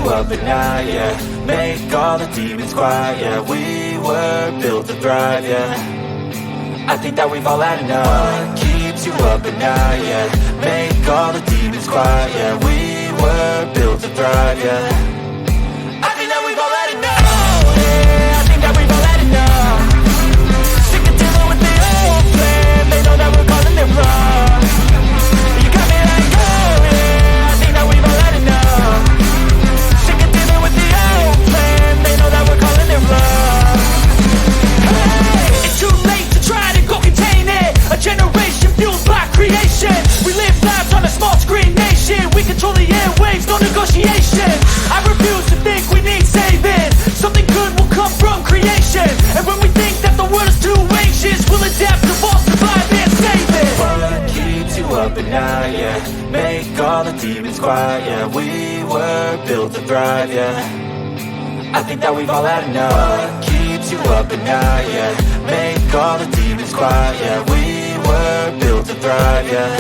Up at night, yeah. Make all the demons quiet, yeah. We were built to thrive, yeah. I think that we've all had enough. What keeps you up at night, yeah. Make all the demons quiet, yeah. We were built to thrive, yeah. I think that we've all had enough. Yeah, I think that we've all had enough. Sick of dealing with the old plan. They know that we're calling it wrong. You got me like, oh yeah. I think that we've all had enough. They know that we're calling it love. Hey, it's too late to try to go contain it. A generation fueled by creation. We live lives on a small screen nation. We control the airwaves, no negotiation. I refuse to think we need saving. Something good will come from creation. And when we think that the world is too anxious, we'll adapt, evolve, survive and save it. What keeps you up at night, yeah. Make all the demons quiet, yeah. We were built to thrive, yeah. I think that we've all had enough. What keeps you up at night, yeah. Make all the demons quiet, yeah. We were built to thrive, yeah.